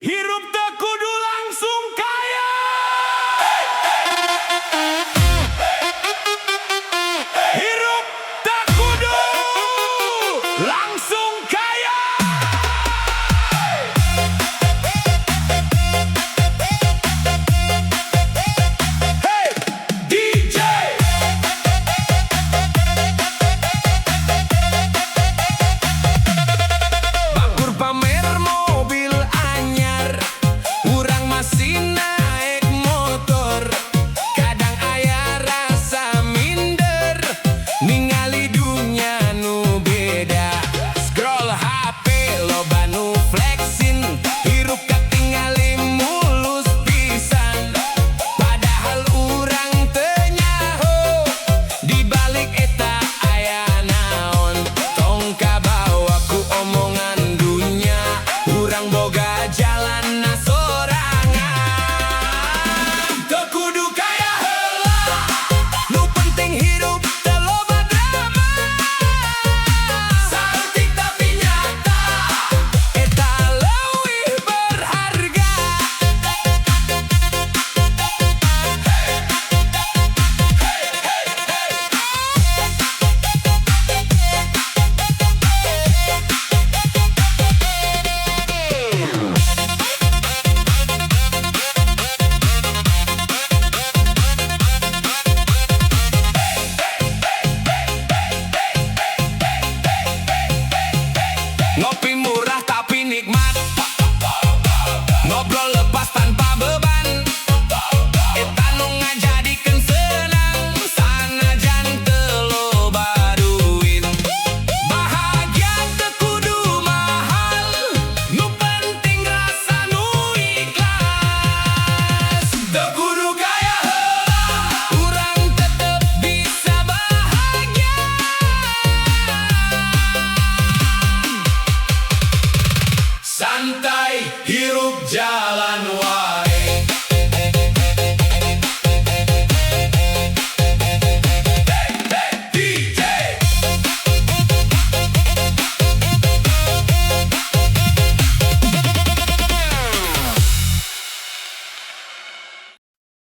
Hirup teu kudu langsung kaya. Hirup teu kudu langsung kaya. Hey DJ, bakur pamer mobil anyar, urang masih naik motor. Kadang aya rasa minder, ningali dunya nu beda. Scroll HP loba nu flexin, hirup katingali mulus pisan. Padahal urang teu nyaho, dibalik eta aya naon. Tong kabawa ku omongan dunya, urang boga jalan sorangan. Teu kudu kaya heula, nu penting hirup teu loba drama. Saeutik tapi nyata, eta leuwih berharga. Ngopi murah tapi nikmat, ngobrol lepas tanpa beban. Eta nu ngajadikeun senang, sanajan teu loba duit. Bahagia teu kudu mahal, nu penting rasa nu ikhlas. Teu kudu kaya heula, urang tetep bisa bahagia. Santai hirup jalan wae. DJ,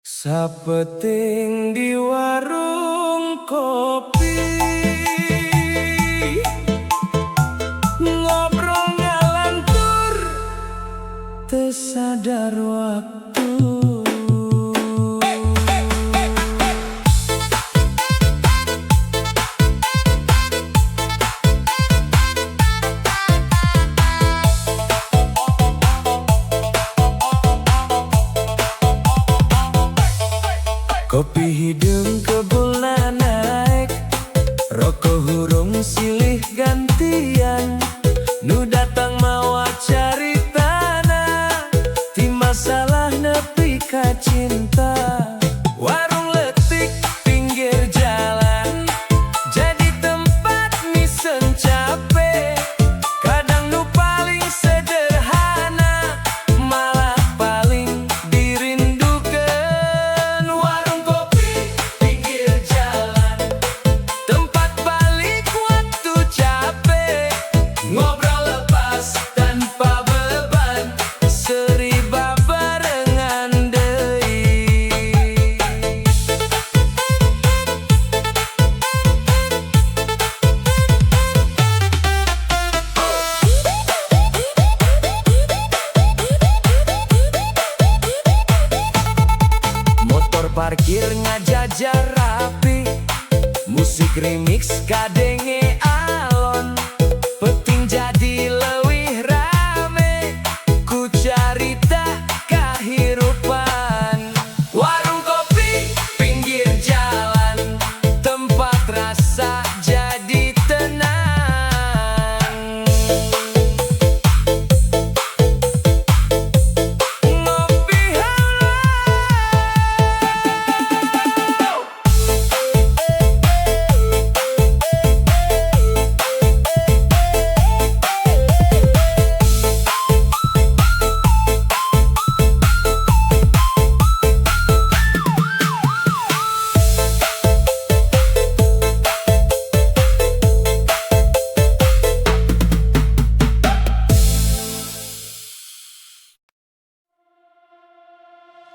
sapeting di warung kopi, ngobrol ngalantur, teu sadar waktu. Kopi hidung kebulna naik, rokok hurung silih gantian. Nu datang mawa caritana, ti masalah nepi ka cinta. Warung letik pinggir jalan, jadi tempat misen cape. Kadang nu paling sederhana, malah paling dirindukeun. Warung kopi pinggir jalan, tempat balik waktu capek. Ngobrol lepas tanpa beban, seriba barengan deui. Motor parkir ngajajar rapi, musik remix kadenge alon. Penting jadi leuwih rame, ku carita kahirupan. Warung kopi pinggir jalan, tempat rasa jadi tenang. Ngopi heula,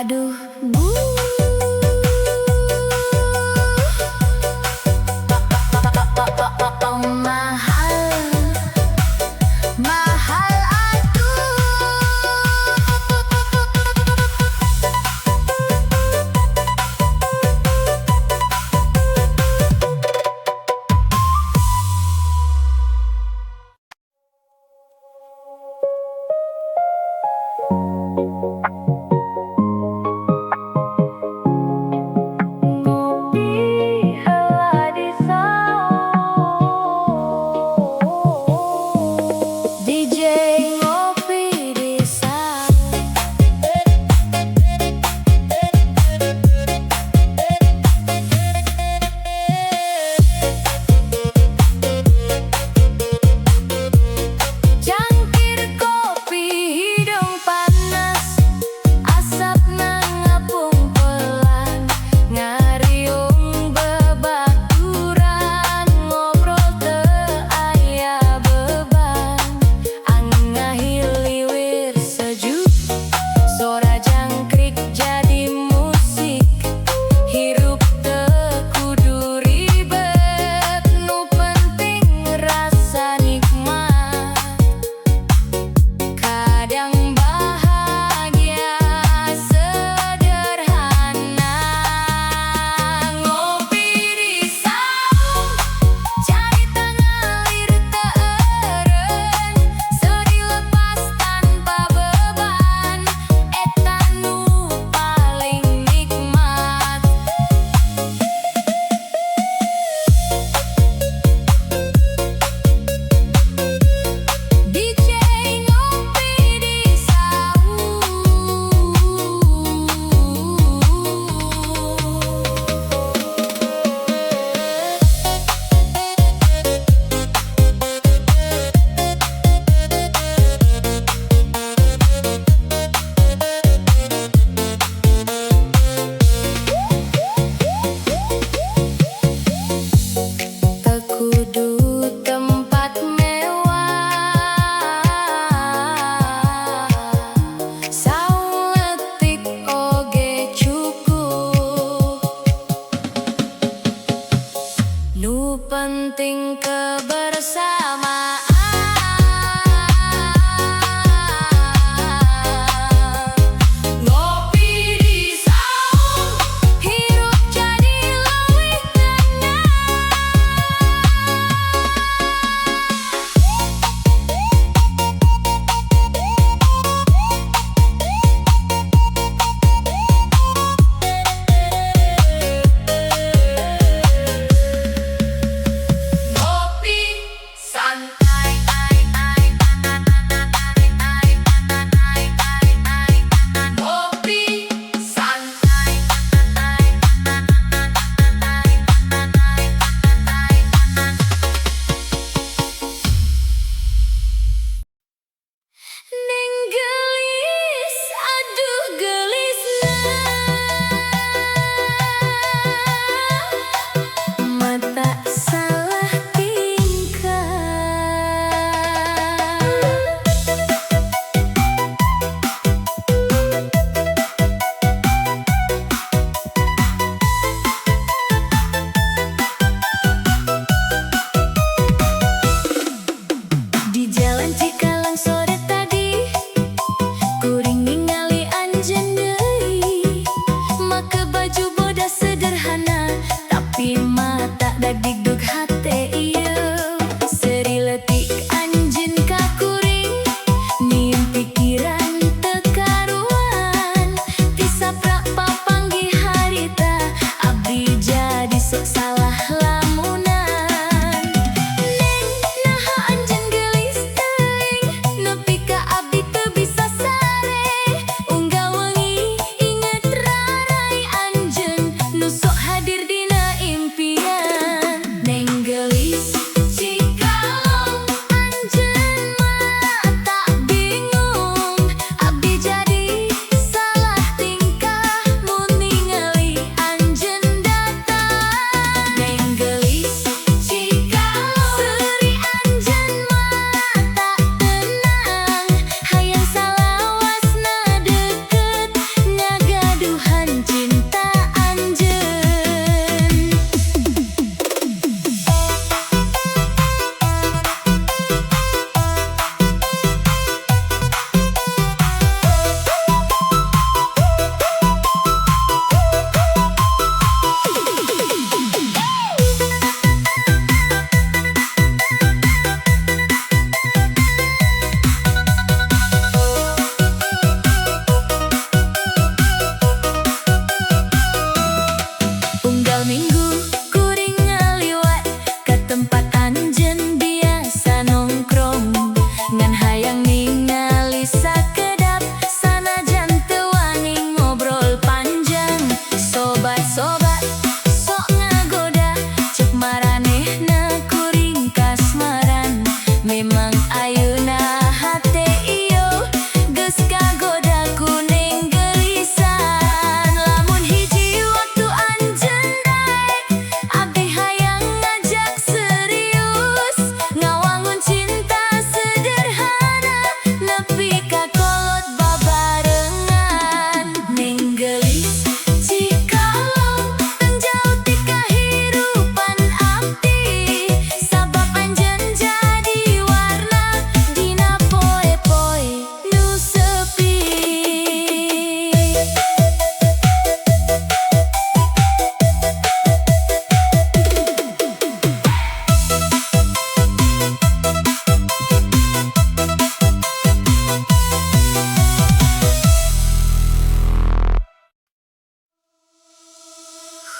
Aduh, bu. Oh, mahal, mahal aduh.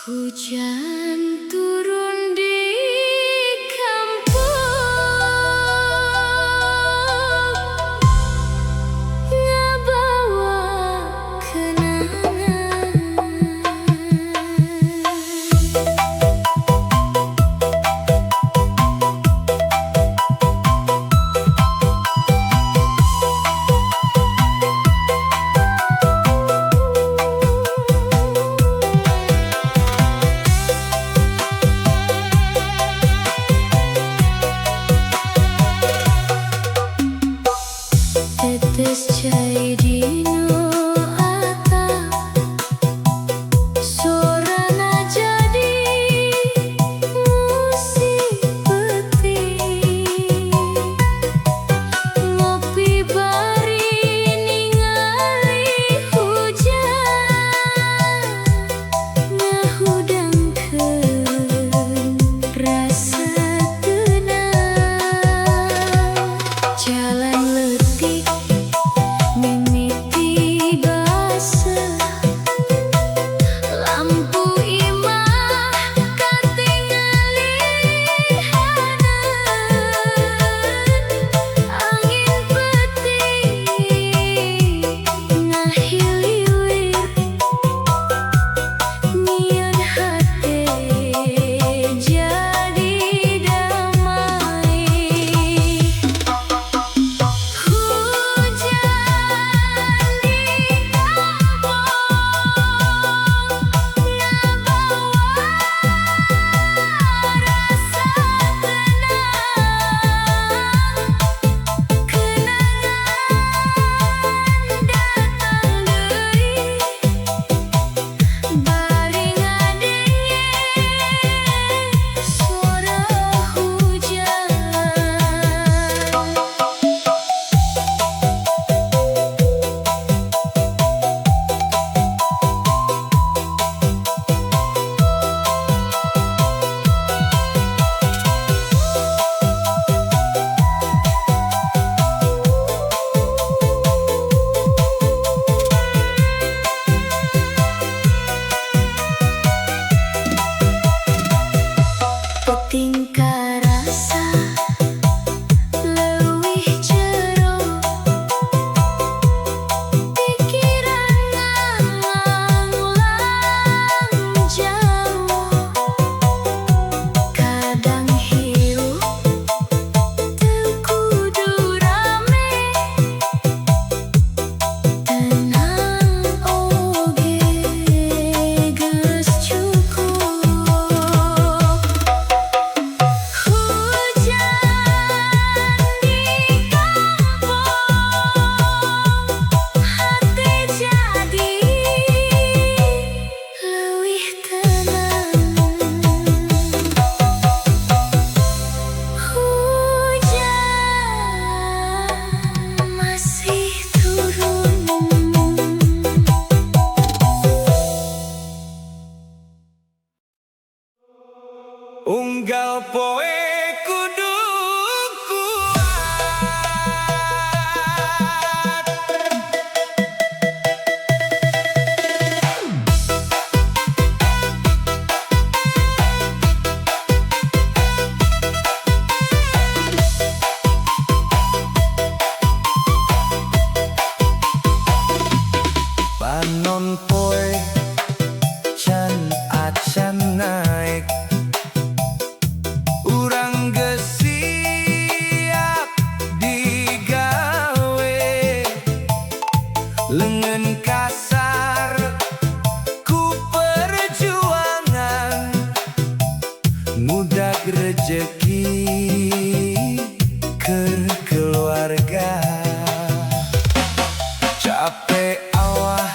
Hujan turun di kampung, ngebawa kenangan. Tetes cai dino atap, sorana jadi musik peti. Ngopi bari ningali hujan, ngahudangkeun rasa tenang. Jalan letih mimiti basah, lampu imah katingali haneun. Angin peti ngahiliwir, nyieun hate jadi damai. Hujan di kampung, ngebawa rasa tenang. Kenangan datang deui, bari ngadenge suara hujan. Peting karasa leuwih jero, pikiran nganglang jauh. Kadang hirup teu kudu rame, tenang oge geus cukup. Hujan di kampung, hati jadi leuwih tenang. Hujan masih turun. Unggal poe kudu kuat. Panon poe can acan naik, urang geus siap digawe. Leungeun kasar ku perjuangan, ngudag rejeki keur keluarga. Capek awah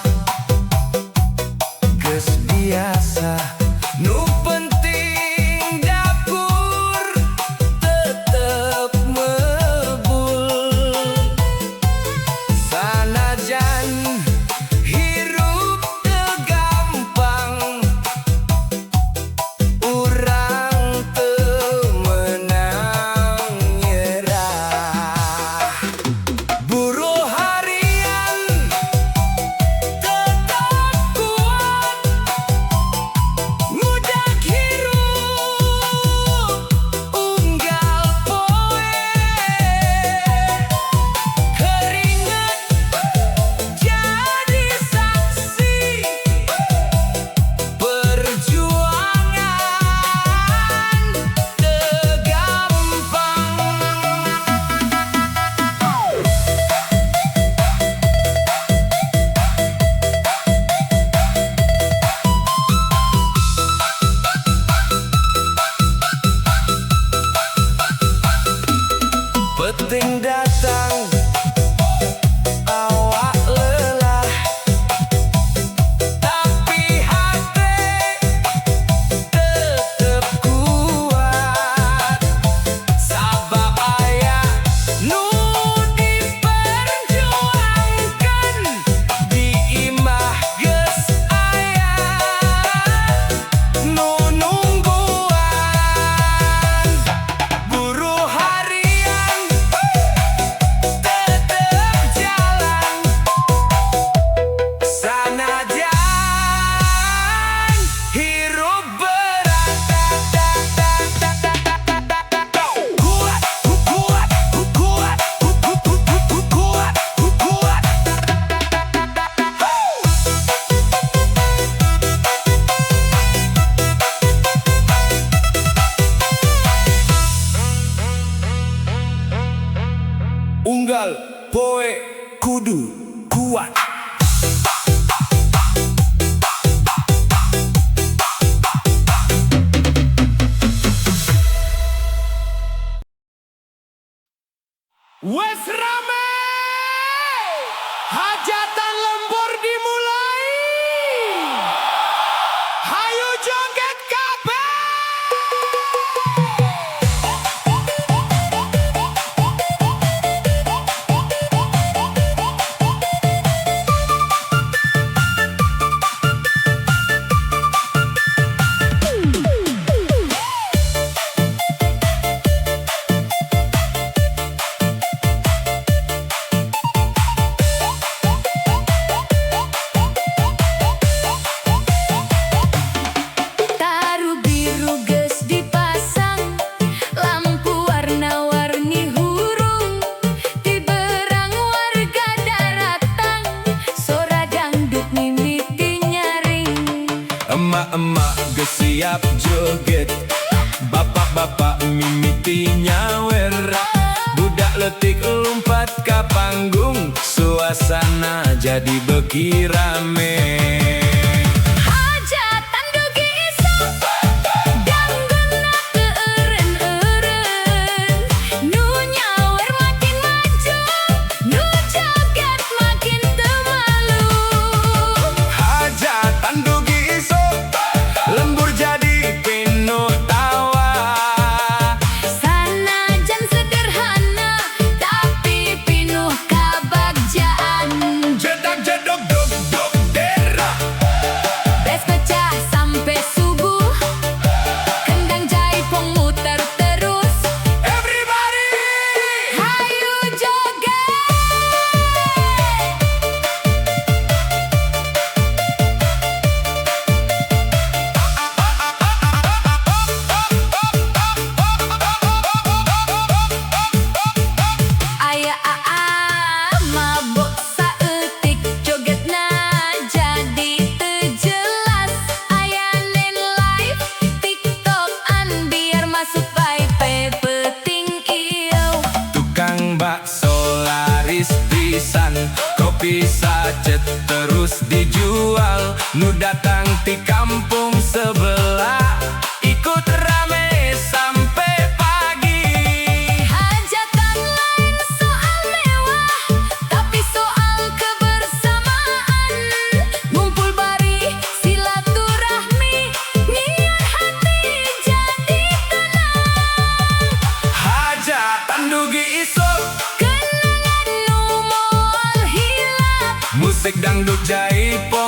emak-emak gesiap joget, bapak-bapak mimiti nyawer, budak letik lompat ke panggung, suasana jadi beki rame. Hajatan dugi iso dangguna keureun-eureun, nu nyawer makin maju, nu joget makin teu malu. Hajatan dugi iso lembur jadi penuh tawa, Sanajan sederhana tapi pinuh kabagjaan. jedak jedok dok dok dera, Bes pecah sampai subuh, kendang jaipong muter terus. everybody. Hayu joget. Aya mabok saeutik jogetna jadi teu jelas. Aya nen live TikTok-an biar masuk vibe penting ieu. Tukang bakso laris pisan, kopi sacet terus dijual, nu datang ti kampung sebelah ikut rame sampai pagi. Hajatan lain soal mewah, tapi soal kebersamaan. Ngumpul bari silaturahmi, nyiar hati jadi tenang. Hajatan dugi isuk, Kenangan nu moal hilap, musik dangdut jaipong